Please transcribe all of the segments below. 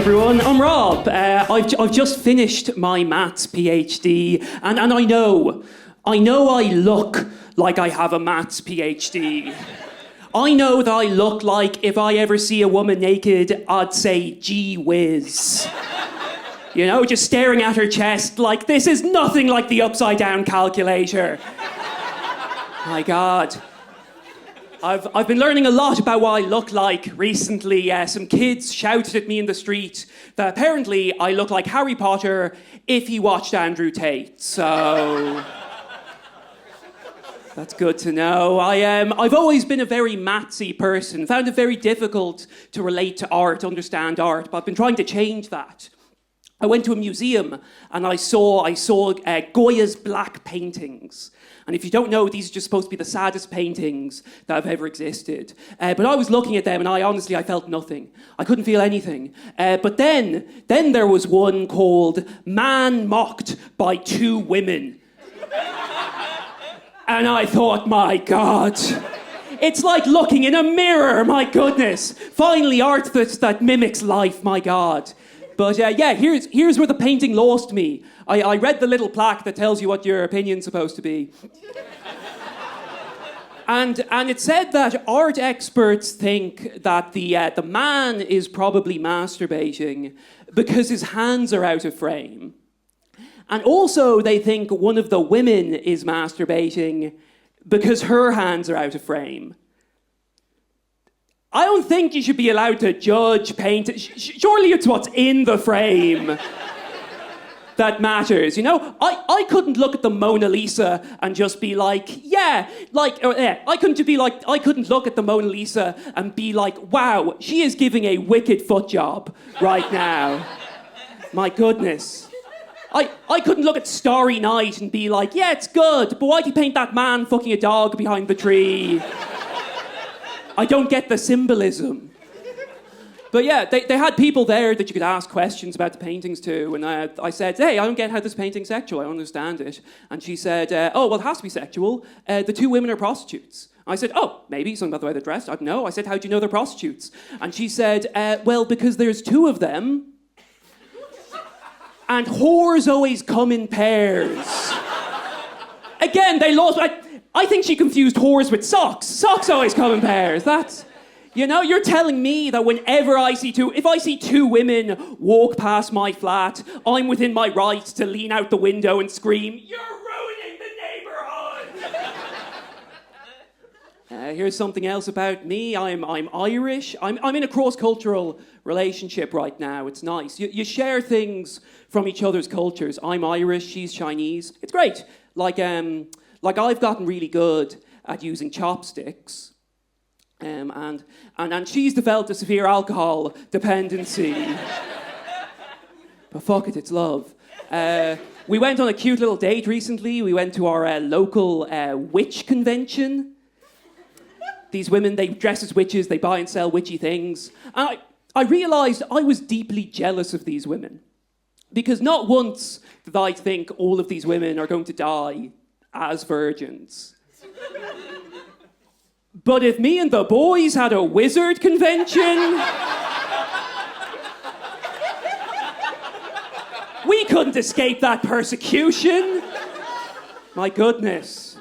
everyone, I'm Rob. I've just finished my maths PhD, and I know I look like I have a maths PhD. I know that I look like if I ever see a woman naked, I'd say, gee whiz. You know, just staring at her chest like, this is nothing like the upside down calculator. My God. I've been learning a lot about what I look like recently. Some kids shouted at me in the street that apparently I look like Harry Potter if he watched Andrew Tate. So that's good to know. I've always been a very mathsy person. Found it very difficult to relate to art, understand art, but I've been trying to change that. I went to a museum and I saw Goya's black paintings. And if you don't know, these are just supposed to be the saddest paintings that have ever existed. But I was looking at them and I felt nothing. I couldn't feel anything. But then there was one called Man Mocked by Two Women. And I thought, my God, it's like looking in a mirror, my goodness. Finally, art that mimics life, my God. But here's where the painting lost me. I read the little plaque that tells you what your opinion's supposed to be. And it said that art experts think that the man is probably masturbating because his hands are out of frame. And also they think one of the women is masturbating because her hands are out of frame. I don't think you should be allowed to judge paint. Surely it's what's in the frame that matters, you know? I couldn't look at the Mona Lisa and just be like, I couldn't look at the Mona Lisa and be like, wow, she is giving a wicked foot job right now. My goodness. I couldn't look at Starry Night and be like, yeah, it's good, but why'd you paint that man fucking a dog behind the tree? I don't get the symbolism. But yeah, they had people there that you could ask questions about the paintings to, and I said, hey, I don't get how this painting's sexual, I don't understand it. And she said, oh, well, it has to be sexual. The two women are prostitutes. I said, oh, maybe, something about the way they're dressed, I don't know. I said, how do you know they're prostitutes? And she said, well, because there's two of them, and whores always come in pairs. Again, they lost... I think she confused whores with socks. Socks always come in pairs. That's... You know, you're telling me that whenever if I see two women walk past my flat, I'm within my right to lean out the window and scream, you're ruining the neighborhood! Here's something else about me. I'm Irish. I'm in a cross-cultural relationship right now. It's nice. You share things from each other's cultures. I'm Irish, she's Chinese. It's great. Like I've gotten really good at using chopsticks. And she's developed a severe alcohol dependency. But fuck it, it's love. We went on a cute little date recently. We went to our local witch convention. These women, they dress as witches, they buy and sell witchy things. And I realised I was deeply jealous of these women. Because not once did I think all of these women are going to die as virgins. But if me and the boys had a wizard convention, we couldn't escape that persecution. My goodness.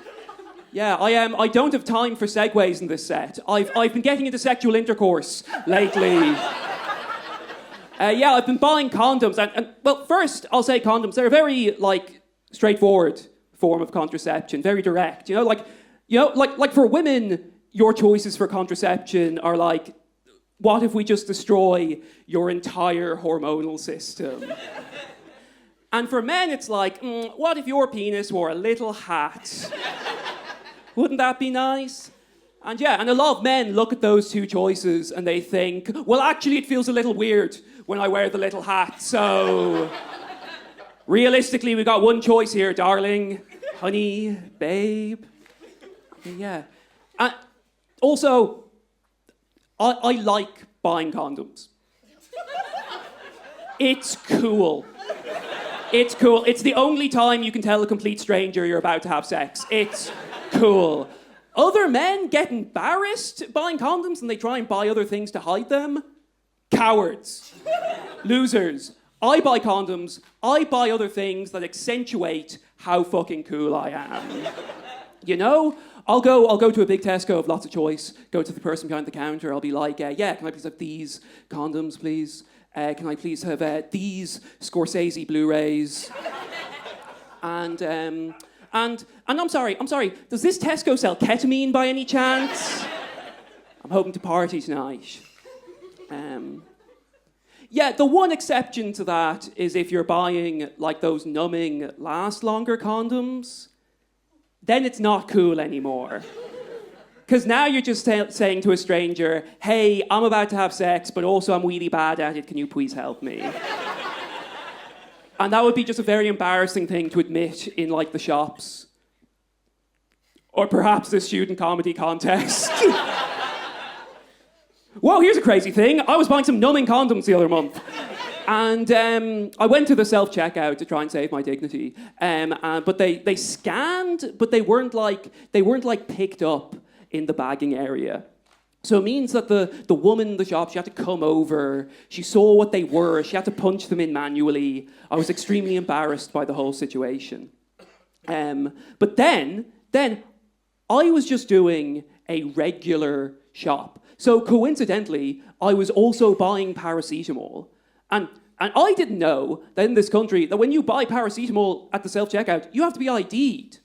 Yeah, I don't have time for segues in this set. I've been getting into sexual intercourse lately. I've been buying condoms, and well, first I'll say condoms. They're a very straightforward form of contraception, very direct. Like for women, your choices for contraception are like, what if we just destroy your entire hormonal system? And for men, it's like, what if your penis wore a little hat? Wouldn't that be nice? And a lot of men look at those two choices and they think, well, actually, it feels a little weird when I wear the little hat, so realistically, we got one choice here, darling. Honey, babe. Yeah. Also, I like buying condoms. It's cool. It's cool. It's the only time you can tell a complete stranger you're about to have sex. It's cool. Other men get embarrassed buying condoms and they try and buy other things to hide them. Cowards. Losers. I buy condoms. I buy other things that accentuate how fucking cool I am. You know? I'll go to a big Tesco of lots of choice, go to the person behind the counter, I'll be like, yeah, can I please have these condoms, please? Can I please have these Scorsese Blu-rays? And I'm sorry, does this Tesco sell ketamine by any chance? I'm hoping to party tonight. Yeah, the one exception to that is if you're buying like those numbing last longer condoms, then it's not cool anymore. Because now you're just saying to a stranger, hey, I'm about to have sex, but also I'm really bad at it, can you please help me? And that would be just a very embarrassing thing to admit in like the shops. Or perhaps the student comedy contest. Whoa, here's a crazy thing. I was buying some numbing condoms the other month. And I went to the self-checkout to try and save my dignity. But they scanned, but they weren't like picked up in the bagging area. So it means that the woman in the shop, she had to come over, she saw what they were, she had to punch them in manually. I was extremely embarrassed by the whole situation. But then I was just doing a regular shop. So coincidentally, I was also buying paracetamol. And I didn't know that in this country, that when you buy paracetamol at the self-checkout, you have to be ID'd.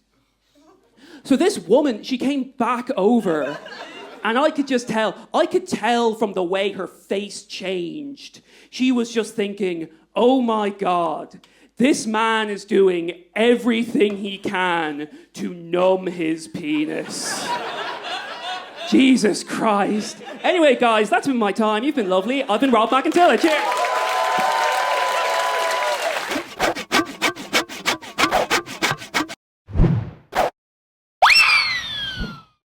So this woman, she came back over, and I could tell from the way her face changed. She was just thinking, oh my God, this man is doing everything he can to numb his penis. Jesus Christ. Anyway, guys, that's been my time. You've been lovely. I've been Rob McIntyre. Cheers.